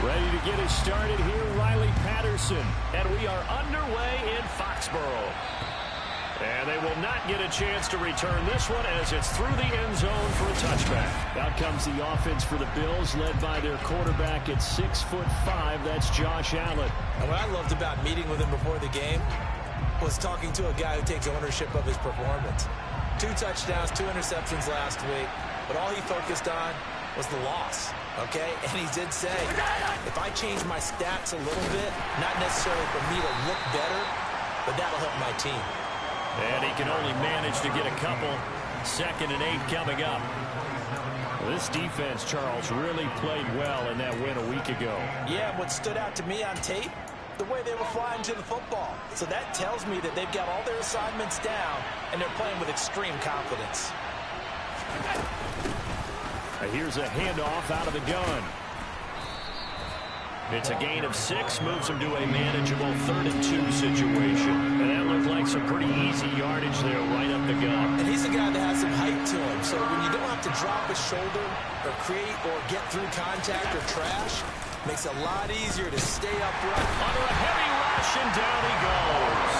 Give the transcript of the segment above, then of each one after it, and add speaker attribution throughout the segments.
Speaker 1: Ready to get us started here, Riley Patterson. And we are underway in Foxborough. And they will not get a chance to return this one as it's through the end zone for a touchback. Out comes the offense for the Bills, led by their quarterback at 6'5". That's Josh Allen.
Speaker 2: And what I loved about meeting with him before the game was talking to a guy who takes ownership of his performance. 2 touchdowns, 2 interceptions last week, but all he focused on was the loss, okay? And he did say, if I change my stats a little bit, not necessarily for me to look better, but that'll help my team.
Speaker 1: And he can only manage to get a couple. 2nd and 8 coming up. This defense, Charles, really played well in that win a week ago.
Speaker 2: Yeah, what stood out to me on tape, the way they were flying to the football. So that tells me that they've got all their assignments down, and they're playing with extreme confidence.
Speaker 1: Here's a handoff out of the gun. It's a gain of 6, moves him to a manageable 3rd and 2 situation. And that looked like some pretty easy yardage there right up the gut.
Speaker 2: And he's a guy that has some height to him. So when you don't have to drop a shoulder or create or get through contact or trash, makes it a lot easier to stay upright.
Speaker 1: Under a heavy rush, and down he goes.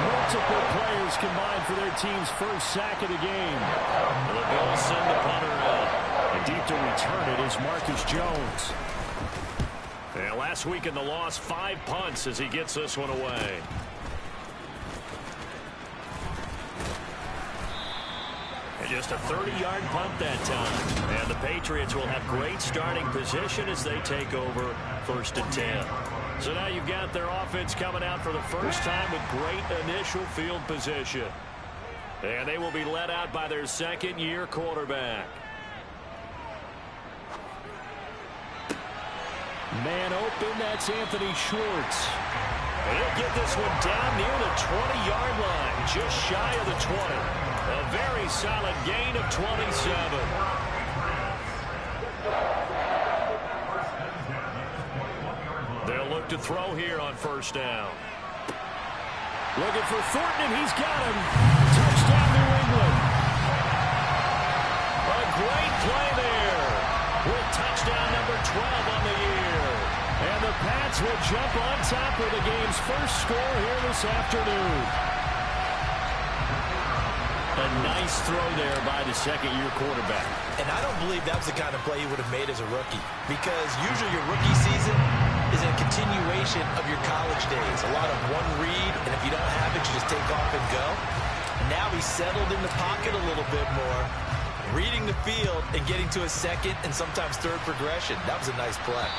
Speaker 1: Multiple players combined for their team's first sack of the game. The Bills send the punter out. And deep to return it is Marcus Jones. And last week in the loss, 5 punts as he gets this one away. And just a 30-yard punt that time. And the Patriots will have great starting position as they take over 1st and 10. So now you've got their offense coming out for the first time with great initial field position. And they will be led out by their 2nd-year quarterback. Man open, that's Anthony Schwartz. And he'll get this one down near the 20-yard line, just shy of the 20. A very solid gain of 27. They'll look to throw here on 1st down. Looking for Thornton, and he's got him. Touchdown, New England. A great play there with touchdown number 12 on the year. And the Pats will jump on top with the game's first score here this afternoon. A nice throw there by the 2nd-year quarterback.
Speaker 2: And I don't believe that was the kind of play he would have made as a rookie, because usually your rookie season is a continuation of your college days. A lot of one read, and if you don't have it, you just take off and go. Now he's settled in the pocket a little bit more, reading the field and getting to a 2nd and sometimes 3rd progression. That was a nice play.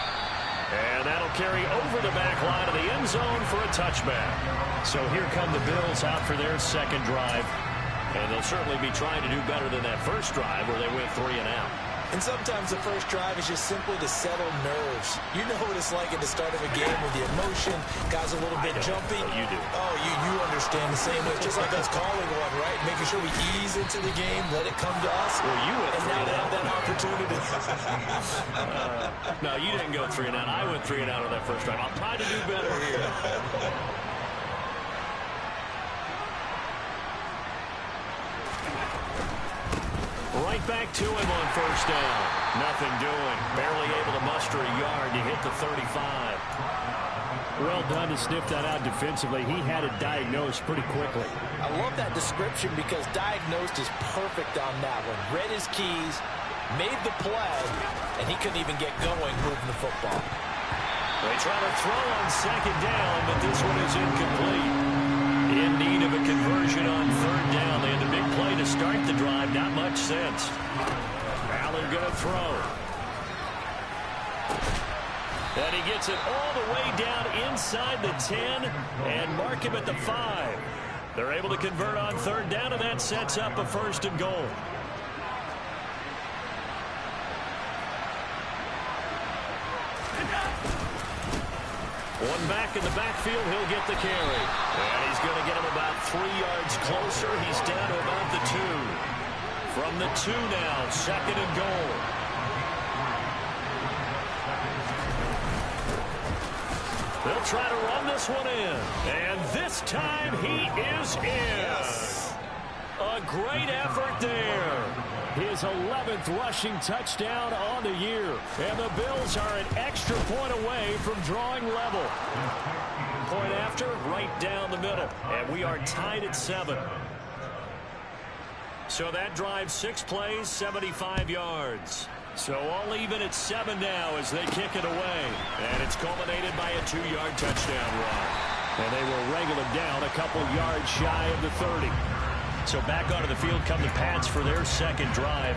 Speaker 1: And that'll carry over the back line of the end zone for a touchback. So here come the Bills out for their 2nd drive. And they'll certainly be trying to do better than that first drive where they went 3 and out.
Speaker 2: And sometimes the first drive is just simply to settle nerves. You know what it's like at the start of a game with the emotion, guys a little bit jumpy.
Speaker 1: You do.
Speaker 2: Oh, you understand the same way. Just like us calling one, right? Making sure we ease into the game, let it come to us.
Speaker 1: Well, you went
Speaker 2: and
Speaker 1: 3
Speaker 2: now
Speaker 1: and
Speaker 2: they
Speaker 1: out.
Speaker 2: have that opportunity.
Speaker 1: No, you didn't go 3 and out. I went 3 and out on that first drive. I'll try to do better here. Right back to him on 1st down. Nothing doing. Barely able to muster a yard to hit the 35. Well done to sniff that out defensively. He had it diagnosed pretty quickly.
Speaker 2: I love that description because diagnosed is perfect on that one. Read his keys, made the play, and he couldn't even get going moving the football.
Speaker 1: They try to throw on 2nd down, but this one is incomplete. In need of a conversion on 3rd down. They had the big play to start the drive. Not much sense. Allen going to throw. And he gets it all the way down inside the 10 and mark him at the 5. They're able to convert on 3rd down, and that sets up a 1st and goal. One back in the backfield, he'll get the carry. And he's going to get him about 3 yards closer. He's down to about the 2. From the 2 now, 2nd and goal. They'll try to run this one in. And this time he is in.
Speaker 2: Yes.
Speaker 1: A great effort there. his 11th rushing touchdown on the year. And the Bills are an extra point away from drawing level. Point after, right down the middle. And we are tied at 7. So that drive, 6 plays, 75 yards. So all even at 7 now as they kick it away. And it's culminated by a 2-yard touchdown run. And they will wrangle him down a couple yards shy of the 30. So back onto the field come the Pats for their second drive.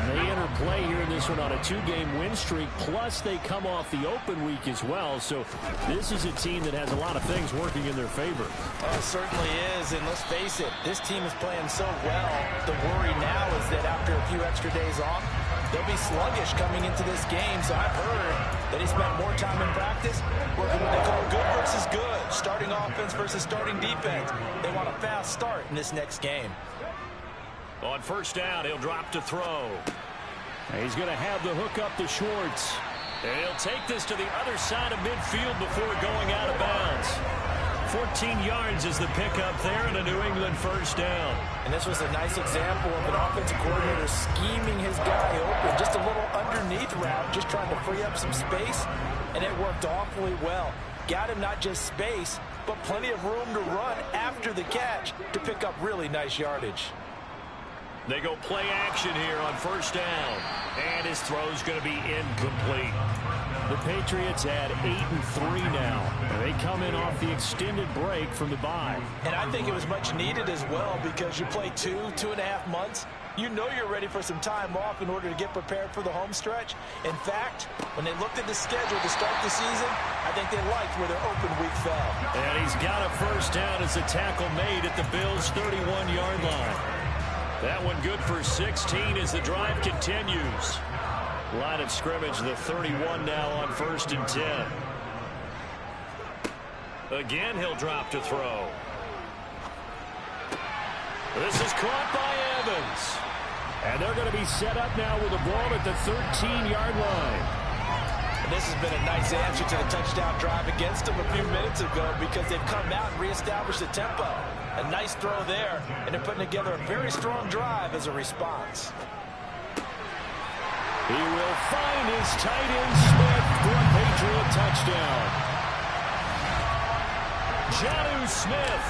Speaker 1: They enter play here in this one on a 2-game win streak, plus they come off the open week as well. So this is a team that has a lot of things working in their favor.
Speaker 2: Oh, it certainly is, and let's face it, this team is playing so well. The worry now is that after a few extra days off, they'll be sluggish coming into this game. So I've heard that he spent more time in practice working what they call good versus good, starting offense versus starting defense. They want a fast start in this next game.
Speaker 1: On first down, he'll drop to throw. He's going to have the hook up to Schwartz. And he'll take this to the other side of midfield before going out of bounds. 14 yards is the pickup there and a New England first down.
Speaker 2: And this was a nice example of an offensive coordinator scheming his guy open. Just a little underneath route, just trying to free up some space. And it worked awfully well. Got him not just space, but plenty of room to run after the catch to pick up really nice yardage.
Speaker 1: They go play action here on first down. And his throw's going to be incomplete. The Patriots add 8-3 now. They come in off the extended break from the bye.
Speaker 2: And I think it was much needed as well because you play 2.5 months. You know you're ready for some time off in order to get prepared for the home stretch. In fact, when they looked at the schedule to start the season, I think they liked where their open week fell.
Speaker 1: And he's got a first down as the tackle made at the Bills' 31-yard line. That one good for 16 as the drive continues. Line of scrimmage, the 31 now on first and 10. Again, he'll drop to throw. This is caught by Evans. And they're going to be set up now with a ball at the 13-yard line.
Speaker 2: And this has been a nice answer to the touchdown drive against them a few minutes ago because they've come out and reestablished the tempo. A nice throw there, and they're putting together a very strong drive as a response.
Speaker 1: He will find his tight end Smith for a Patriot touchdown. Jonnu Smith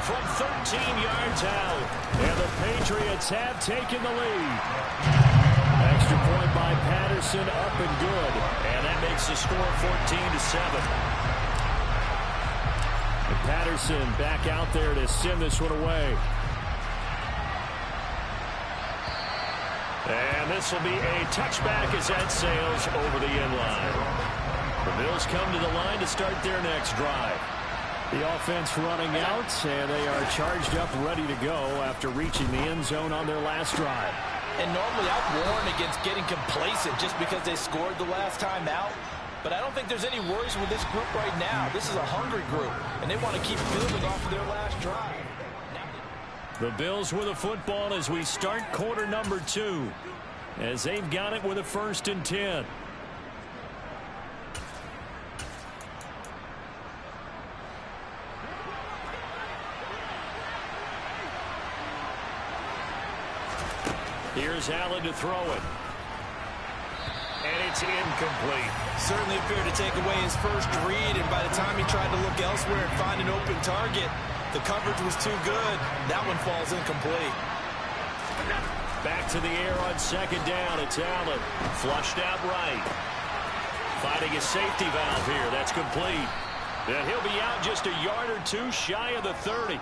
Speaker 1: from 13 yards out. And the Patriots have taken the lead. Extra point by Patterson, up and good. And that makes the score 14-7. Patterson back out there to send this one away. And this will be a touchback as that sails over the end line. The Bills come to the line to start their next drive. The offense running out, and they are charged up, ready to go after reaching the end zone on their last drive.
Speaker 2: And normally I'd warn against getting complacent just because they scored the last time out. But I don't think there's any worries with this group right now. This is a hungry group, and they want to keep building off of their last drive.
Speaker 1: The Bills with the football as we start quarter number 2, as they've got it with a first and 10. Here's Allen to throw it. And it's incomplete.
Speaker 2: Certainly appeared to take away his first read, and by the time he tried to look elsewhere and find an open target, the coverage was too good. That one falls incomplete.
Speaker 1: Back to the air on second down. It's Allen. Flushed out right. Finding a safety valve here. That's complete. And he'll be out just a yard or two shy of the 30.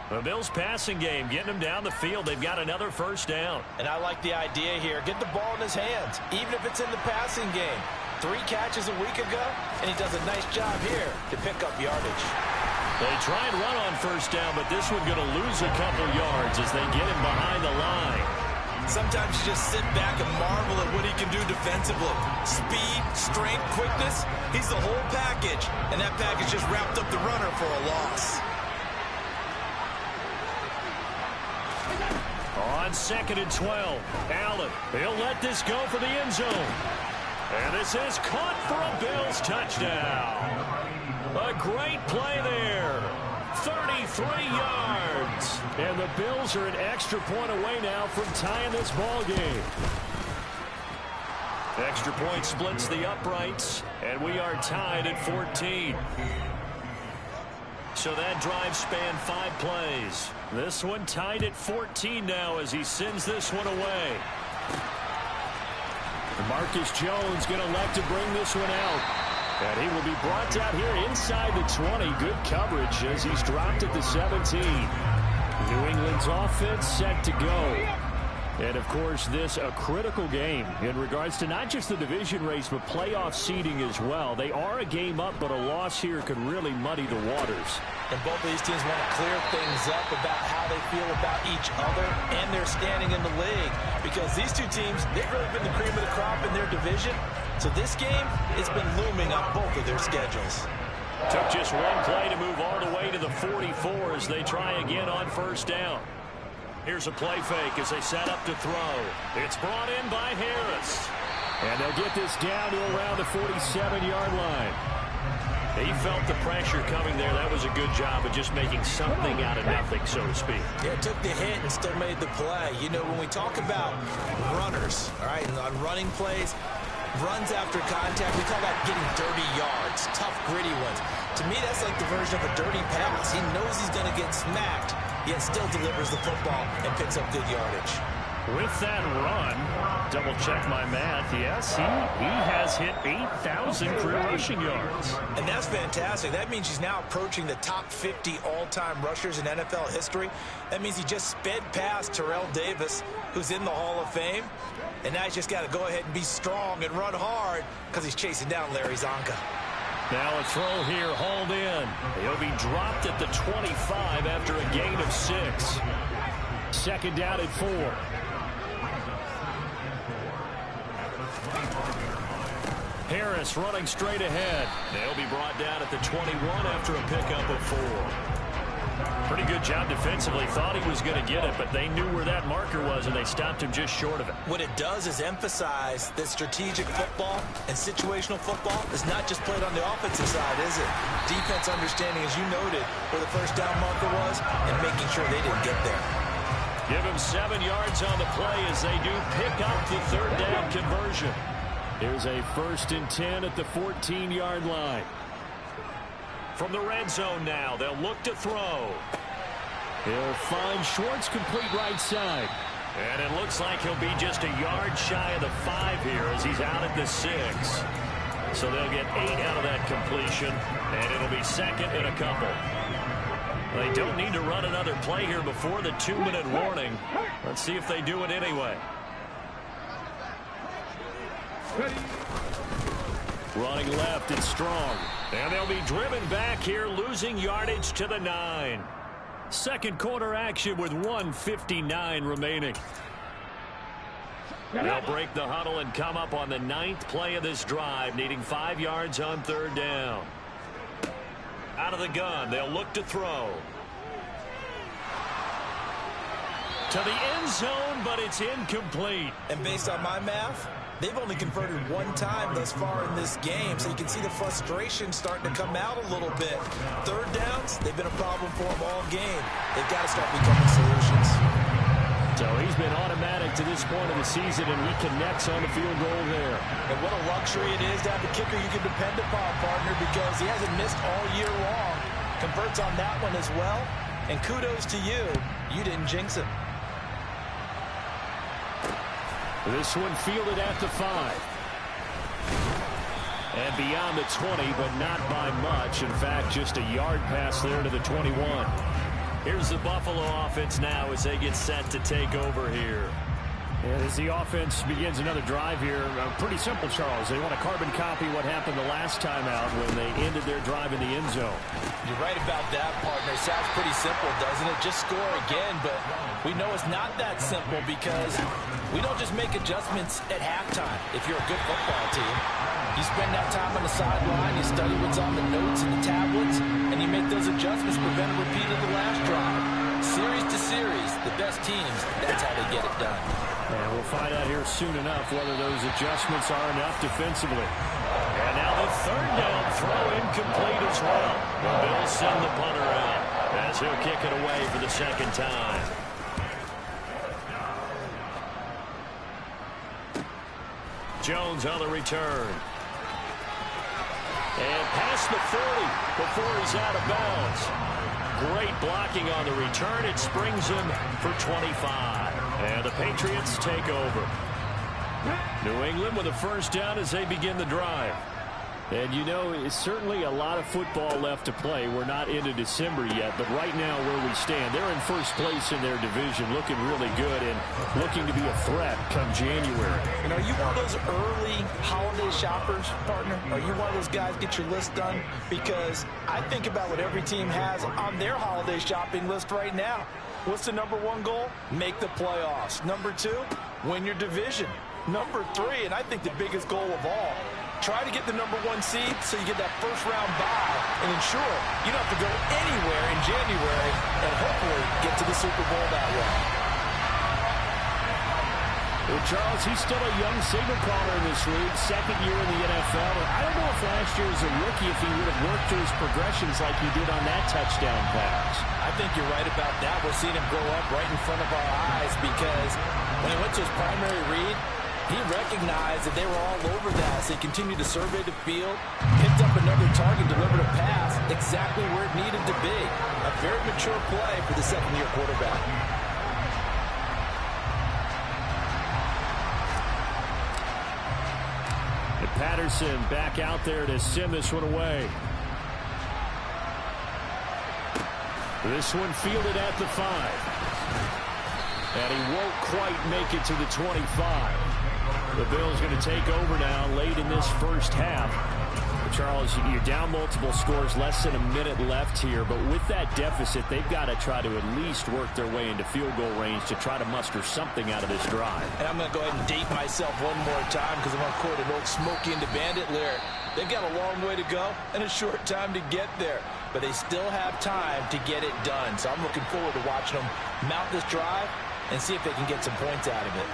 Speaker 1: The Bills passing game, getting him down the field. They've got another first down.
Speaker 2: And I like the idea here. Get the ball in his hands, even if it's in the passing game. 3 catches a week ago, and he does a nice job here to pick up yardage.
Speaker 1: They try and run on first down, but this one's going to lose a couple yards as they get him behind the line.
Speaker 2: Sometimes you just sit back and marvel at what he can do defensively. Speed, strength, quickness, he's the whole package. And that package just wrapped up the runner for a loss.
Speaker 1: On second and 12, Allen, he'll let this go for the end zone. And this is caught for a Bills touchdown. A great play there. 33 yards. And the Bills are an extra point away now from tying this ball game. Extra point splits the uprights, and we are tied at 14. So that drive spanned 5 plays. This one tied at 14 now as he sends this one away. Marcus Jones going to elect to bring this one out. And he will be brought out here inside the 20. Good coverage as he's dropped at the 17. New England's offense set to go. And, of course, this a critical game in regards to not just the division race, but playoff seeding as well. They are a game up, but a loss here could really muddy the waters.
Speaker 2: And both of these teams want to clear things up about how they feel about each other and their standing in the league. Because these two teams, they've really been the cream of the crop in their division. So this game, it's been looming on both of their schedules.
Speaker 1: Took just one play to move all the way to the 44 as they try again on first down. Here's a play fake as they set up to throw. It's brought in by Harris. And they'll get this down to around the 47-yard line. He felt the pressure coming there. That was a good job of just making something out of nothing, so to speak.
Speaker 2: Yeah, took the hit and still made the play. You know, when we talk about runners, all right, and on running plays, runs after contact, we call that getting dirty yards, tough, gritty ones. To me, that's like the version of a dirty pass. He knows he's going to get smacked, yet still delivers the football and picks up good yardage.
Speaker 1: With that run, double-check my math, yes, he has hit 8,000 career rushing yards.
Speaker 2: And that's fantastic. That means he's now approaching the top 50 all-time rushers in NFL history. That means he just sped past Terrell Davis, who's in the Hall of Fame. And now he's just got to go ahead and be strong and run hard because he's chasing down Larry Zonka.
Speaker 1: Now a throw here, hauled in. He'll be dropped at the 25 after a gain of 6. Second down at 4. Harris running straight ahead. They'll be brought down at the 21 after a pickup of 4. Pretty good job defensively. Thought he was going to get it, but they knew where that marker was, and they stopped him just short of it.
Speaker 2: What it does is emphasize that strategic football and situational football is not just played on the offensive side, is it? Defense understanding, as you noted, where the first down marker was and making sure they didn't get there.
Speaker 1: Give him 7 yards on the play as they do pick up the third down conversion. Here's a 1st and 10 at the 14-yard line. From the red zone now, they'll look to throw. He'll find Schwartz complete right side. And it looks like he'll be just a yard shy of the 5 here as he's out at the 6. So they'll get 8 out of that completion, and it'll be 2nd and a couple. They don't need to run another play here before the 2-minute warning. Let's see if they do it anyway. Running left, it's Strong. And they'll be driven back here, losing yardage to the 9. Second quarter action with 1:59 remaining. They'll break the huddle and come up on the 9th play of this drive, needing 5 yards on third down. Out of the gun, they'll look to throw. To the end zone, but it's incomplete.
Speaker 2: And based on my math, they've only converted 1 time thus far in this game, so you can see the frustration starting to come out a little bit. Third downs, they've been a problem for them all game. They've got to start becoming solutions.
Speaker 1: So he's been automatic to this point of the season, and he connects on the field goal there.
Speaker 2: And what a luxury it is to have a kicker you can depend upon, partner, because he hasn't missed all year long. Converts on that one as well. And kudos to you. You didn't jinx him.
Speaker 1: This one fielded at the 5. And beyond the 20, but not by much. In fact, just a yard pass there to the 21. Here's the Buffalo offense now as they get set to take over here. And as the offense begins another drive here, pretty simple, Charles. They want to carbon copy what happened the last time out when they ended their drive in the end zone.
Speaker 2: You're right about that, partner. Sounds pretty simple, doesn't it? Just score again, but we know it's not that simple because we don't just make adjustments at halftime if you're a good football team. You spend that time on the sideline, you study what's on the notes and the tablets, and you make those adjustments, prevent a repeat of the last drive. Series to series, the best teams, that's how they get it done.
Speaker 1: And we'll find out here soon enough whether those adjustments are enough defensively. And now the third down throw incomplete as well. The Bills send the punter out. as he'll kick it away for the second time. Jones on the return. And past the 40 before he's out of bounds. Great blocking on the return. It springs him for 25. And the Patriots take over. New England with a first down as they begin the drive. And, you know, it's certainly a lot of football left to play. We're not into December yet, but right now where we stand, they're in first place in their division, looking really good and looking to be a threat come January.
Speaker 2: And are you one of those early holiday shoppers, partner? Are you one of those guys get your list done? Because I think about what every team has on their holiday shopping list right now. What's the #1 goal? Make the playoffs. #2, win your division. #3, and I think the biggest goal of all, try to get the #1 seed so you get that first-round bye and ensure you don't have to go anywhere in January and hopefully get to the Super Bowl that way.
Speaker 1: Well, Charles, he's still a young signal caller in this league, second year in the NFL. I don't know if last year as a rookie if he would have worked through his progressions like he did on that touchdown pass.
Speaker 2: I think you're right about that. We're seeing him grow up right in front of our eyes because when he went to his primary read, he recognized that they were all over that, so he continued to survey the field, picked up another target, delivered a pass exactly where it needed to be. A very mature play for the second-year quarterback.
Speaker 1: And Patterson back out there to send this one away. This one fielded at the 5. And he won't quite make it to the 25. The Bills going to take over now late in this first half. But Charles, you're down multiple scores, less than a minute left here. But with that deficit, they've got to try to at least work their way into field goal range to try to muster something out of this drive.
Speaker 2: And I'm going to go ahead and date myself one more time because I'm going to quote an old Smokey and the Bandit lyric. They've got a long way to go and a short time to get there. But they still have time to get it done. So I'm looking forward to watching them mount this drive and see if they can get some points out of it.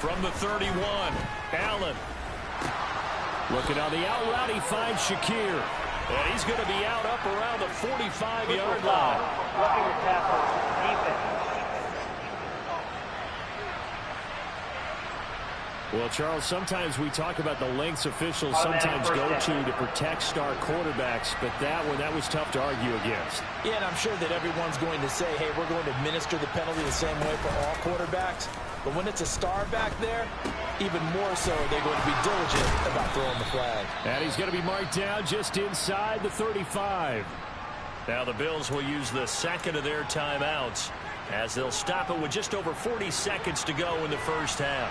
Speaker 1: From the 31, Allen. Looking on the out route, he finds Shakir. And he's going to be out up around the 45-yard line.
Speaker 3: Roughing the tackle, defense.
Speaker 1: Well, Charles, sometimes we talk about the lengths officials sometimes go to protect star quarterbacks, but that was tough to argue against.
Speaker 2: Yeah, and I'm sure that everyone's going to say, hey, we're going to administer the penalty the same way for all quarterbacks. But when it's a star back there, even more so they're going to be diligent about throwing the flag.
Speaker 1: And he's going to be marked down just inside the 35. Now the Bills will use the second of their timeouts as they'll stop it with just over 40 seconds to go in the first half.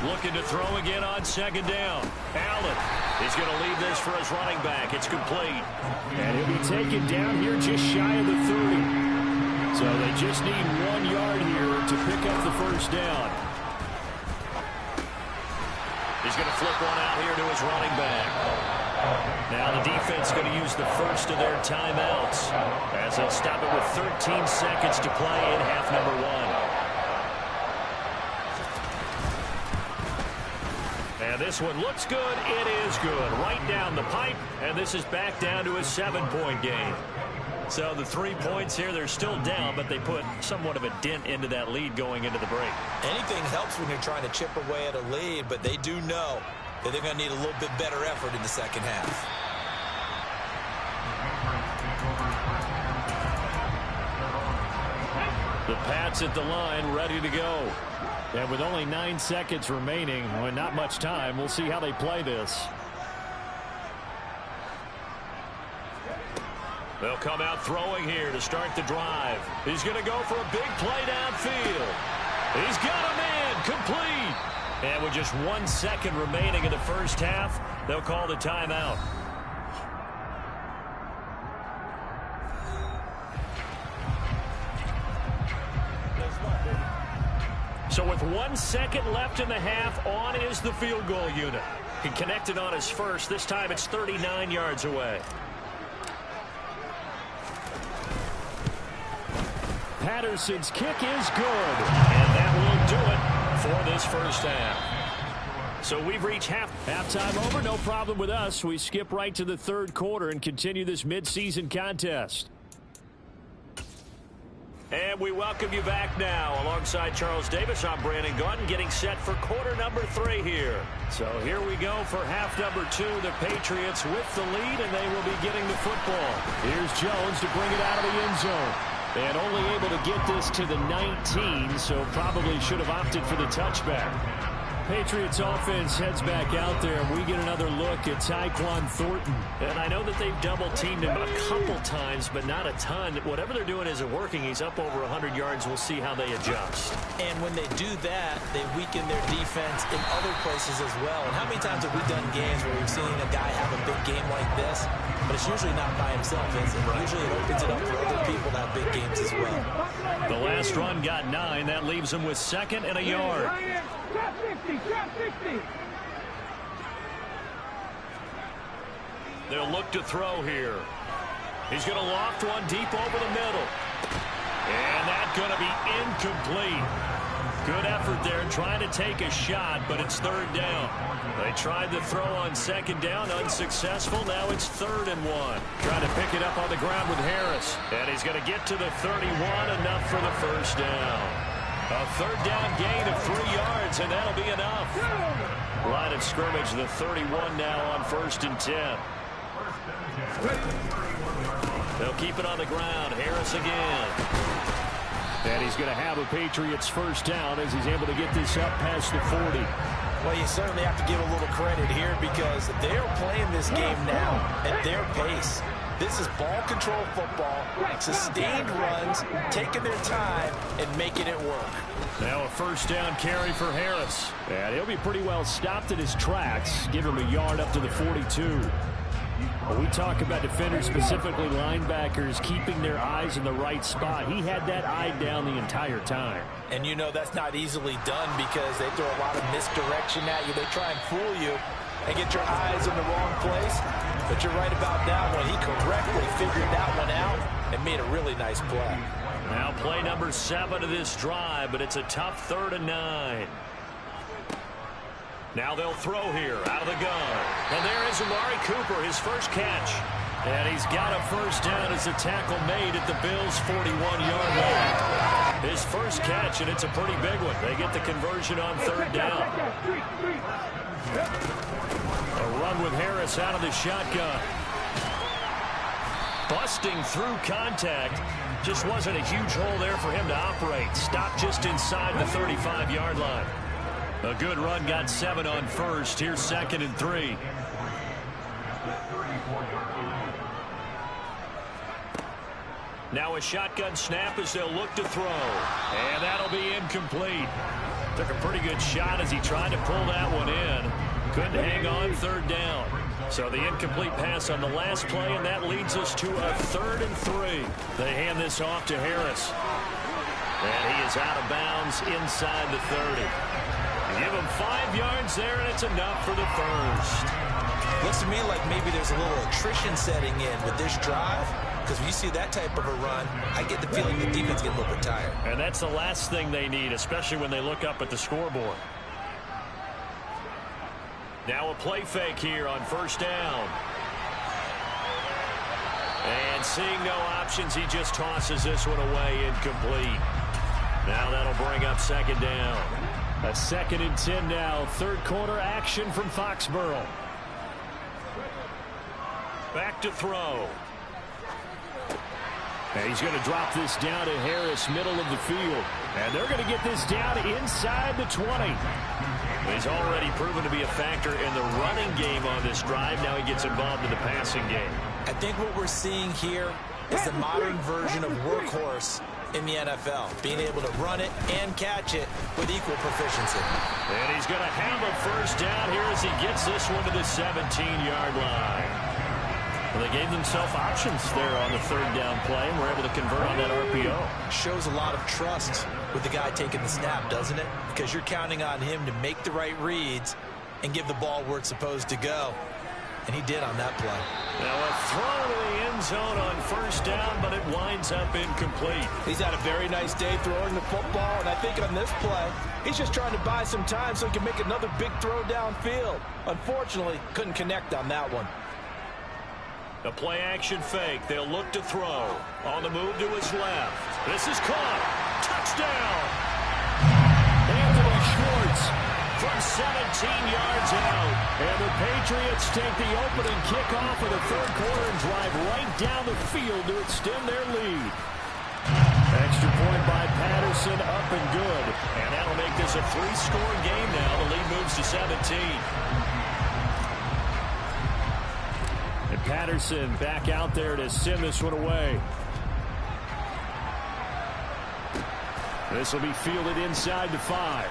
Speaker 1: Looking to throw again on second down. Allen is going to leave this for his running back. It's complete. And he'll be taken down here just shy of the 30. So they just need 1 yard here to pick up the first down. He's going to flip one out here to his running back. Now the defense going to use the first of their timeouts as they'll stop it with 13 seconds to play in half number 1. And this one looks good. It is good. Right down the pipe. And this is back down to a 7-point game. So the 3 points here, they're still down, but they put somewhat of a dent into that lead going into the break.
Speaker 2: Anything helps when you're trying to chip away at a lead, but they do know that they're going to need a little bit better effort in the second half.
Speaker 1: The Pats at the line, ready to go. And with only 9 seconds remaining, well, not much time, we'll see how they play this. They'll come out throwing here to start the drive. He's going to go for a big play downfield. He's got him in, complete. And with just 1 second remaining in the first half, they'll call the timeout. So with 1 second left in the half, on is the field goal unit. He connected on his first. This time it's 39 yards away. Patterson's kick is good. And that will do it for this first half. So we've reached halftime over. No problem with us. We skip right to the third quarter and continue this midseason contest. And we welcome you back now. Alongside Charles Davis, I'm Brandon Gaudin, getting set for quarter number 3 here. So here we go for half number 2. The Patriots with the lead, and they will be getting the football. Here's Jones to bring it out of the end zone. And only able to get this to the 19, so probably should have opted for the touchback. Patriots offense heads back out there, and we get another look at Tyquan Thornton. And I know that they've double-teamed him a couple times, but not a ton. Whatever they're doing isn't working. He's up over 100 yards. We'll see how they adjust.
Speaker 2: And when they do that, they weaken their defense in other places as well. And how many times have we done games where we've seen a guy have a big game like this, but it's usually not by himself, is it? Usually it opens it up for other people to have big games as well.
Speaker 1: The last run got 9. That leaves him with 2nd and a yard.
Speaker 3: Trap 60, trap 60.
Speaker 1: They'll look to throw here. He's going to loft one deep over the middle. And that's going to be incomplete. Good effort there trying to take a shot, but it's 3rd down. They tried the throw on 2nd down, unsuccessful. Now it's 3rd and 1. Trying to pick it up on the ground with Harris. And he's going to get to the 31, enough for the 1st down. A 3rd down gain of 3 yards, and that'll be enough. Line of scrimmage, the 31 now on 1st and 10. They'll keep it on the ground. Harris again. And he's going to have a Patriots 1st down as he's able to get this up past the 40.
Speaker 2: Well, you certainly have to give a little credit here because they're playing this game now at their pace. This is ball control football, sustained runs, taking their time, and making it work.
Speaker 1: Now a 1st down carry for Harris. And he'll be pretty well stopped in his tracks. Give him a yard up to the 42. When we talk about defenders, specifically linebackers, keeping their eyes in the right spot, he had that eye down the entire time.
Speaker 2: And you know that's not easily done because they throw a lot of misdirection at you. They try and fool you and get your eyes in the wrong place. But you're right about that one. He correctly figured that one out and made a really nice play.
Speaker 1: Now play number 7 of this drive, but it's a tough 3rd and 9. Now they'll throw here out of the gun. And there is Amari Cooper, his first catch. And he's got a 1st down as the tackle made at the Bills' 41-yard line. His first catch, and it's a pretty big one. They get the conversion on 3rd down. A run with Harris out of the shotgun. Busting through contact. Just wasn't a huge hole there for him to operate. Stopped just inside the 35-yard line. A good run, got 7 on 1st. Here's 2nd and 3. Now a shotgun snap as they'll look to throw. And that'll be incomplete. Took a pretty good shot as he tried to pull that one in. Couldn't hang on 3rd down. So the incomplete pass on the last play, and that leads us to a 3rd and 3. They hand this off to Harris. And he is out of bounds inside the 30. Give him 5 yards there, and it's enough for the 1st.
Speaker 2: Looks to me like maybe there's a little attrition setting in with this drive. Because when you see that type of a run, I get the feeling the defense getting a little bit tired.
Speaker 1: And that's the last thing they need, especially when they look up at the scoreboard. Now a play fake here on 1st down. And seeing no options, he just tosses this one away, incomplete. Now that'll bring up 2nd down. A 2nd and 10 now. 3rd quarter action from Foxborough. Back to throw. And he's going to drop this down to Harris, middle of the field. And they're going to get this down inside the 20. He's already proven to be a factor in the running game on this drive. Now he gets involved in the passing game.
Speaker 2: I think what we're seeing here is the modern version of workhorse in the NFL, being able to run it and catch it with equal proficiency.
Speaker 1: And he's going to have a 1st down here as he gets this one to the 17-yard line. Well, they gave themselves options there on the 3rd down play and were able to convert on that RPO.
Speaker 2: Shows a lot of trust with the guy taking the snap, doesn't it? Because you're counting on him to make the right reads and give the ball where it's supposed to go. and he did on that play.
Speaker 1: Now a throw to the end zone on first down, but it winds up incomplete.
Speaker 2: He's had a very nice day throwing the football, and I think on this play, he's just trying to buy some time so he can make another big throw downfield. Unfortunately, couldn't connect on that one.
Speaker 1: A play-action fake. They'll look to throw. On the move to his left. This is caught. Touchdown! Anthony Schwartz from 17 yards out. And the Patriots take the opening kickoff of the third quarter and drive right down the field to extend their lead. Extra point by Patterson, up and good. And that'll make this a 3-score game now. The lead moves to 17. And Patterson back out there to send this one away. This will be fielded inside the 5.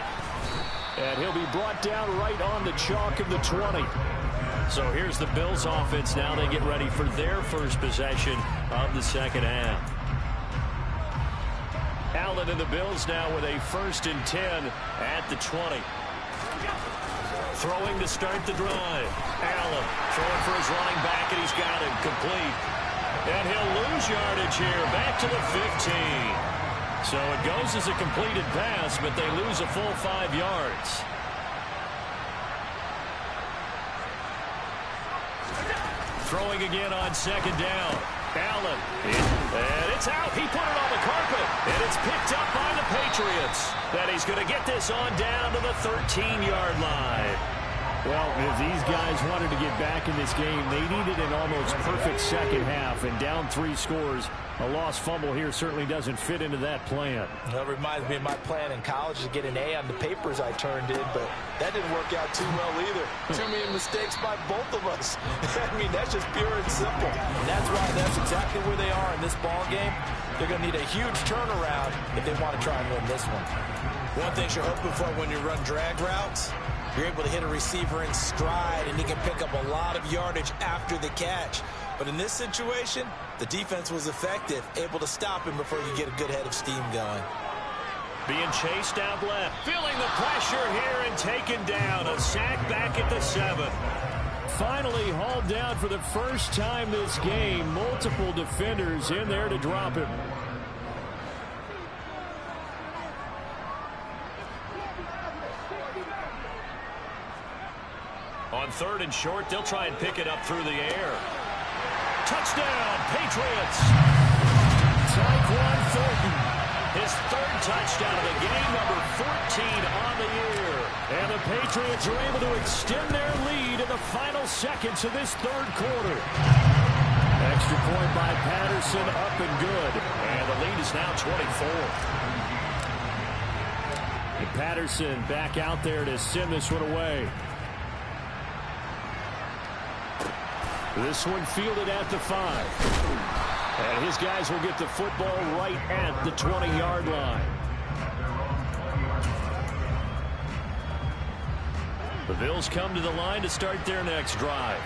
Speaker 1: And he'll be brought down right on the chalk of the 20. So here's the Bills offense now. They get ready for their first possession of the second half. Allen and the Bills now with a 1st and 10 at the 20. Throwing to start the drive. Allen throwing for his running back, and he's got him complete. And he'll lose yardage here, back to the 15. So it goes as a completed pass, but they lose a full 5 yards. Throwing again on second down. Allen, and it's out. He put it on the carpet, and it's picked up by the Patriots. That he's going to get this on down to the 13-yard line.
Speaker 4: Well, if these guys wanted to get back in this game, they needed an almost perfect second half, and down 3 scores. A lost fumble here certainly doesn't fit into that plan.
Speaker 2: That reminds me of my plan in college to get an A on the papers I turned in, but that didn't work out too well either. Too many mistakes by both of us. I mean, that's just pure and simple. And that's why that's exactly where they are in this ball game. They're going to need a huge turnaround if they want to try and win this one. One thing you're hoping for when you run drag routes, you're able to hit a receiver in stride, and he can pick up a lot of yardage after the catch. But in this situation, the defense was effective, able to stop him before you get a good head of steam going.
Speaker 1: Being chased out left, feeling the pressure here and taken down. A sack back at the 7.
Speaker 4: Finally hauled down for the first time this game. Multiple defenders in there to drop him.
Speaker 1: On 3rd and short, they'll try and pick it up through the air. Touchdown, Patriots! Tyquan Thornton, his 3rd touchdown of the game, number 14 on the year. And the Patriots are able to extend their lead in the final seconds of this 3rd quarter. Extra point by Patterson, up and good. And the lead is now 24.
Speaker 4: And Patterson back out there to send this one away. This one fielded at the 5. And his guys will get the football right at the 20-yard line. The Bills come to the line to start their next drive.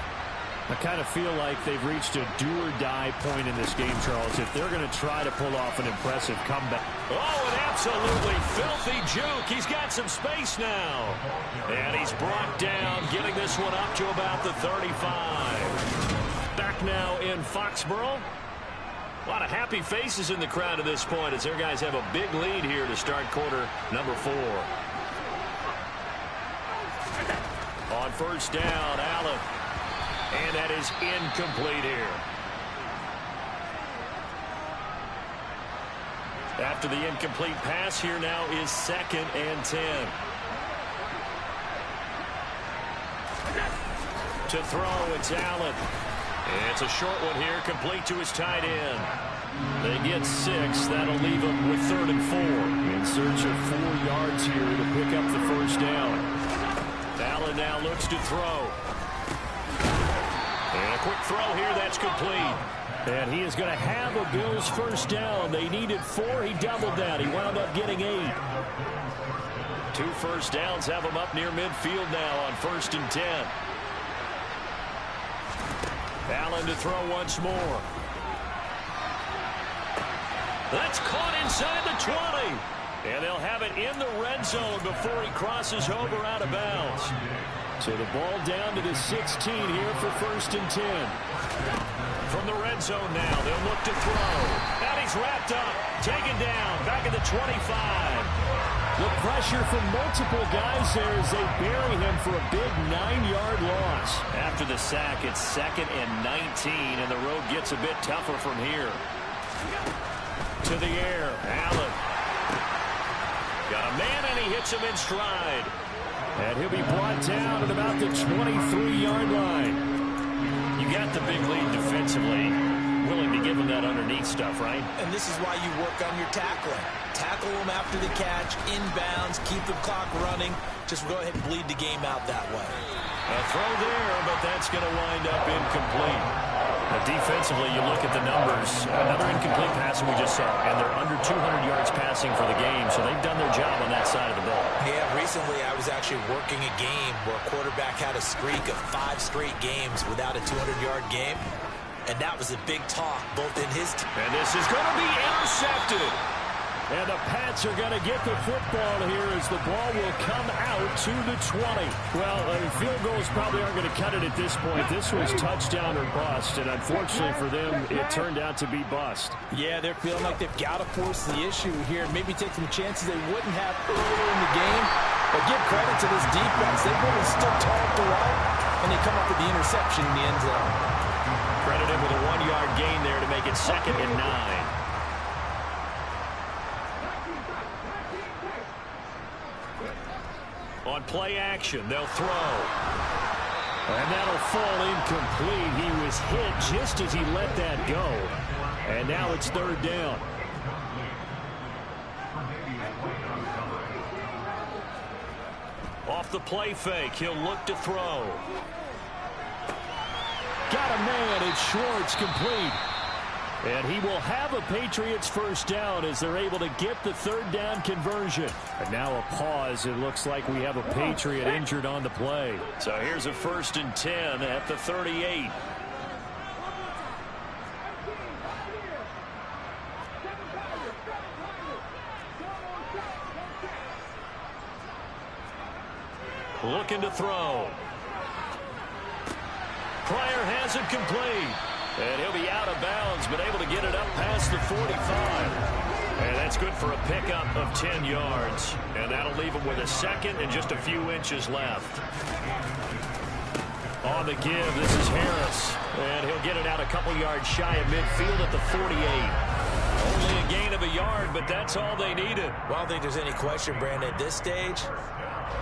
Speaker 4: I kind of feel like they've reached a do-or-die point in this game, Charles, if they're going to try to pull off an impressive comeback.
Speaker 1: Oh, an absolutely filthy juke. He's got some space now. And he's brought down, getting this one up to about the 35. Back now in Foxborough. A lot of happy faces in the crowd at this point as their guys have a big lead here to start quarter number 4. On first down, Allen. And that is incomplete here. After the incomplete pass, here now is 2nd and 10. To throw, it's Allen. It's a short one here, complete to his tight end. They get 6. That'll leave them with 3rd and 4.
Speaker 4: In search of 4 yards here to pick up the first down.
Speaker 1: Allen now looks to throw. And a quick throw here, that's complete.
Speaker 4: And he is going to have a Bills first down. They needed 4. He doubled that. He wound up getting 8.
Speaker 1: 2 first downs have him up near midfield now on 1st and 10. Allen to throw once more. That's caught inside the 20. And they'll have it in the red zone before he crosses over out of bounds.
Speaker 4: So the ball down to the 16 here for 1st and 10.
Speaker 1: From the red zone now, they'll look to throw. And he's wrapped up, taken down, back at the 25.
Speaker 4: The pressure from multiple guys there as they bury him for a big 9-yard loss.
Speaker 1: After the sack, it's 2nd and 19, and the road gets a bit tougher from here. To the air, Allen. Got a man, and he hits him in stride.
Speaker 4: And he'll be brought down at about the 23-yard line.
Speaker 1: You got the big lead defensively. Willing to give him that underneath stuff, right?
Speaker 2: And this is why you work on your tackling. Tackle them after the catch, inbounds, keep the clock running. Just go ahead and bleed the game out that way.
Speaker 1: A throw there, but that's going to wind up incomplete. Now, defensively, you look at the numbers. Another incomplete pass we just saw, and they're under 200 yards passing for the game, so they've done their job on that side of the ball.
Speaker 2: Yeah, recently I was actually working a game where a quarterback had a streak of 5 straight games without a 200-yard game, and that was a big talk, both in his team.
Speaker 1: And this is going to be intercepted.
Speaker 4: And the Pats are going to get the football here as the ball will come out to the 20. Well, field goals probably aren't going to cut it at this point. This was touchdown or bust, and unfortunately for them, it turned out to be bust.
Speaker 5: Yeah, they're feeling like they've got to force the issue here. Maybe take some chances they wouldn't have earlier in the game. But give credit to this defense. They've really stood tall at the right, and they come up with the interception in the end zone.
Speaker 1: Credit him with a 1-yard gain there to make it 2nd and 9. On play action, they'll throw.
Speaker 4: And that'll fall incomplete. He was hit just as he let that go. And now it's 3rd down.
Speaker 1: Off the play fake, he'll look to throw.
Speaker 4: Got a man, it's Schwartz, complete. And he will have a Patriots 1st down as they're able to get the 3rd down conversion. And now a pause. It looks like we have a Patriot injured on the play.
Speaker 1: So here's a 1st and 10 at the 38. Looking to throw. Pryor has it complete. And he'll be out of bounds, but able to get it up past the 45. And that's good for a pickup of 10 yards. And that'll leave him with a 2nd and just a few inches left. On the give, this is Harris. And he'll get it out a couple yards shy of midfield at the 48. Only a gain of a yard, but that's all they needed.
Speaker 2: Well, I don't think there's any question, Brandon, at this stage.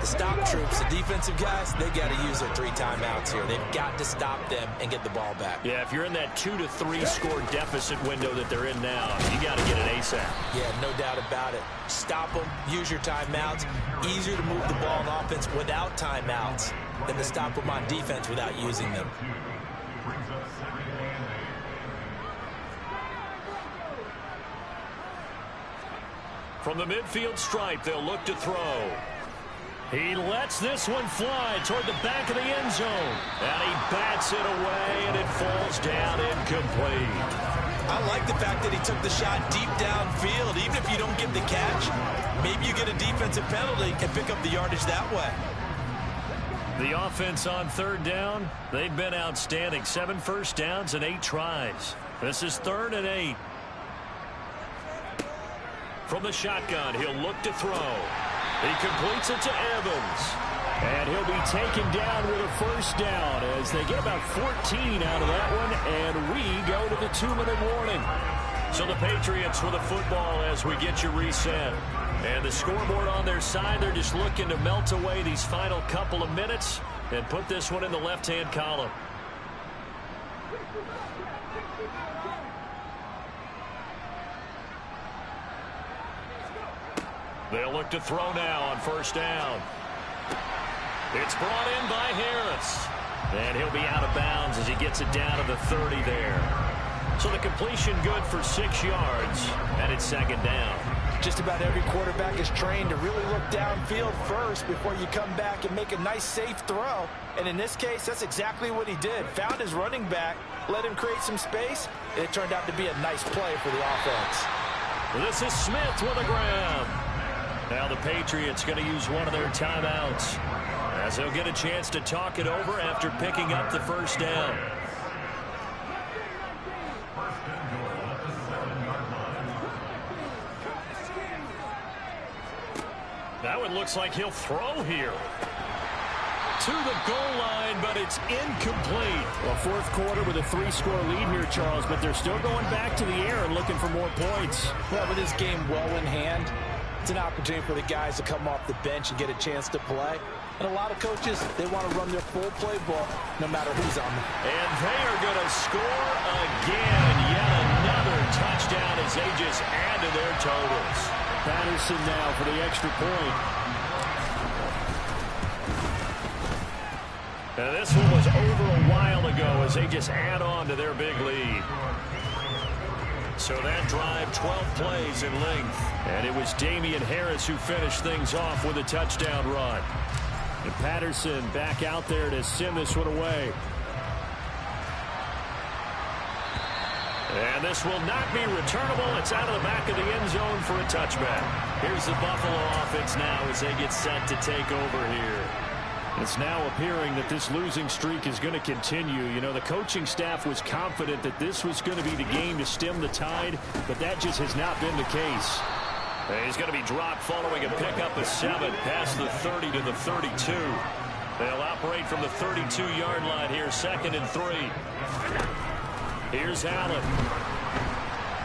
Speaker 2: The stop troops, the defensive guys, they got to use their 3 timeouts here. They've got to stop them and get the ball back.
Speaker 1: Yeah, if you're in that 2 to 3 score deficit window that they're in now, you got to get it ASAP.
Speaker 2: Yeah, no doubt about it. Stop them, use your timeouts. Easier to move the ball on offense without timeouts than to stop them on defense without using them.
Speaker 1: From the midfield stripe, they'll look to throw. He lets this one fly toward the back of the end zone. And he bats it away, and it falls down incomplete.
Speaker 2: I like the fact that he took the shot deep downfield. Even if you don't get the catch, maybe you get a defensive penalty and pick up the yardage that way.
Speaker 1: The offense on 3rd down, they've been outstanding. 7 first downs and 8 tries. This is 3rd and 8. From the shotgun, he'll look to throw. He completes it to Evans.
Speaker 4: And he'll be taken down with a 1st down as they get about 14 out of that one, and we go to the 2-minute warning.
Speaker 1: So the Patriots with the football as we get you reset. And the scoreboard on their side, they're just looking to melt away these final couple of minutes and put this one in the left-hand column. They'll look to throw now on 1st down. It's brought in by Harris. And he'll be out of bounds as he gets it down to the 30 there. So the completion good for 6 yards, and it's 2nd down.
Speaker 5: Just about every quarterback is trained to really look downfield first before you come back and make a nice, safe throw. And in this case, that's exactly what he did. Found his running back, let him create some space, and it turned out to be a nice play for the offense.
Speaker 1: This is Smith with a grab. Now the Patriots going to use one of their timeouts. as they'll get a chance to talk it over after picking up the first down. Now it looks like he'll throw here. To the goal line, but it's incomplete.
Speaker 4: Well, fourth quarter with a 3-score lead here, Charles, but they're still going back to the air and looking for more points.
Speaker 5: Well, with this game well in hand, it's an opportunity for the guys to come off the bench and get a chance to play. And a lot of coaches, they want to run their full playbook no matter who's on them.
Speaker 1: And they are going to score again. Yet another touchdown as they just add to their totals.
Speaker 4: Patterson now for the extra point.
Speaker 1: Now this one was over a while ago as they just add on to their big lead. So that drive, 12 plays in length. And it was Damian Harris who finished things off with a touchdown run.
Speaker 4: And Patterson back out there to send this one away.
Speaker 1: And this will not be returnable. It's out of the back of the end zone for a touchback. Here's the Buffalo offense now as they get set to take over here.
Speaker 4: It's now appearing that this losing streak is going to continue. You know, the coaching staff was confident that this was going to be the game to stem the tide, but that just has not been the case.
Speaker 1: He's going to be dropped following a pickup of 7 past the 30 to the 32. They'll operate from the 32-yard line here, 2nd and 3. Here's Allen.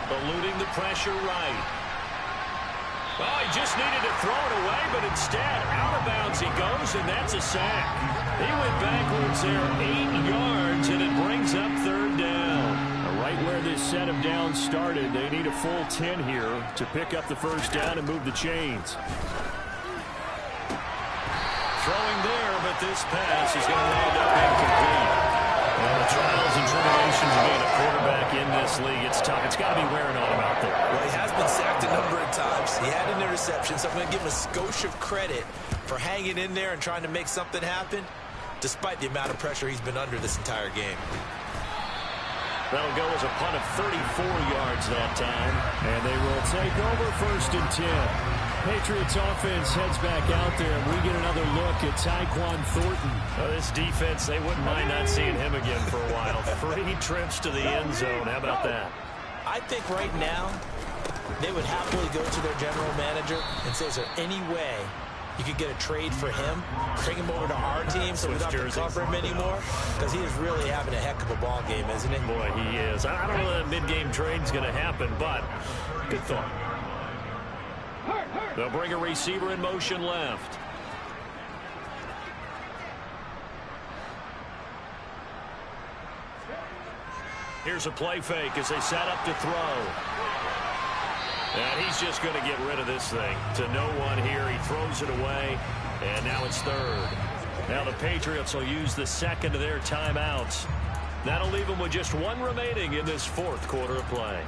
Speaker 1: Eluding the pressure right. Oh, he just needed to throw it away, but instead, out of bounds he goes, and that's a sack. He went backwards there 8 yards, and it brings up 3rd down.
Speaker 4: Right where this set of downs started, they need a full 10 here to pick up the first down and move the chains.
Speaker 1: Throwing there, but this pass is going to end up incomplete. Well, the trials and tribulations of being a quarterback in this league, it's tough. It's got to be wearing on him out there.
Speaker 2: Well, he has been sacked a number of times. He had an interception, so I'm going to give him a skosh of credit for hanging in there and trying to make something happen, despite the amount of pressure he's been under this entire game.
Speaker 1: That'll go as a punt of 34 yards that time.
Speaker 4: And they will take over 1st and 10. Patriots offense heads back out there, and we get another look at Tyquan Thornton.
Speaker 1: This defense, they wouldn't mind not seeing him again for a while. 3 trips to the end zone. How about that?
Speaker 2: I think right now they would happily go to their general manager and say, is there any way you could get a trade for him, bring him over to our team so we don't have to cover him anymore? Because he is really having a heck of a ball game, isn't he?
Speaker 1: Boy, he is. I don't know that mid-game trade's going to happen, but good thought. They'll bring a receiver in motion left. Here's a play fake as they set up to throw. And he's just going to get rid of this thing to no one here. He throws it away, and now it's 3rd. Now the Patriots will use the 2nd of their timeouts. That'll leave them with just 1 remaining in this 4th quarter of play.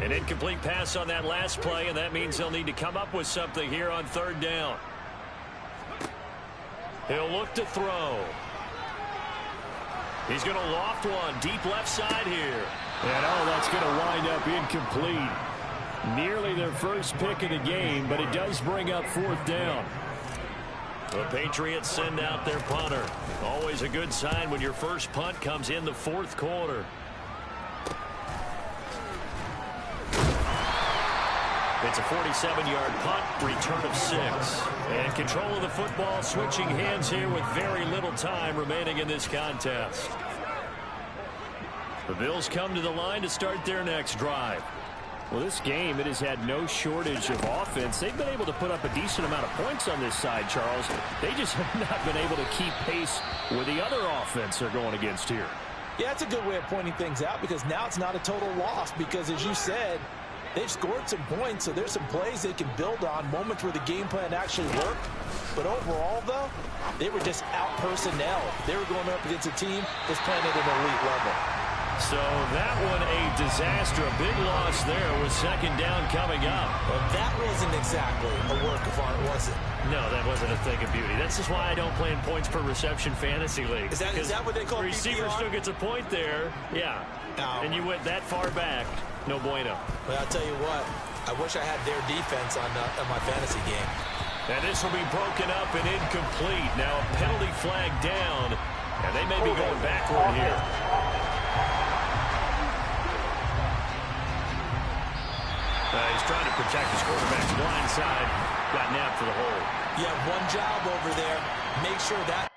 Speaker 1: An incomplete pass on that last play, and that means they'll need to come up with something here on 3rd down. He'll look to throw. He's going to loft one deep left side here.
Speaker 4: And that's going to wind up incomplete. Nearly their first pick of the game, but it does bring up 4th down.
Speaker 1: The Patriots send out their punter. Always a good sign when your first punt comes in the 4th quarter. It's a 47-yard punt, return of 6. And control of the football, switching hands here with very little time remaining in this contest. The Bills come to the line to start their next drive.
Speaker 4: Well, this game, it has had no shortage of offense. They've been able to put up a decent amount of points on this side, Charles. They just have not been able to keep pace with the other offense they're going against here.
Speaker 5: Yeah, that's a good way of pointing things out, because now it's not a total loss, because as you said, they've scored some points, so there's some plays they can build on, moments where the game plan actually worked. But overall, though, they were just out-personnel. They were going up against a team that's playing at an elite level.
Speaker 1: So that one a disaster. A big loss there with second down coming up.
Speaker 2: Well, that wasn't exactly a work of art, was it?
Speaker 1: No, that wasn't a thing of beauty. That's just why I don't play in points per reception fantasy league.
Speaker 2: Is that what they call
Speaker 1: the receiver
Speaker 2: PPR?
Speaker 1: still gets a point there. Yeah.
Speaker 2: Oh.
Speaker 1: And you went that far back. No bueno.
Speaker 2: Well, I'll tell you what. I wish I had their defense on my fantasy game.
Speaker 1: And this will be broken up and incomplete. Now a penalty flag down. And they may be going backward here. He's trying to protect his quarterback's blind side. Got nabbed for the hole.
Speaker 2: You have one job over there. Make sure that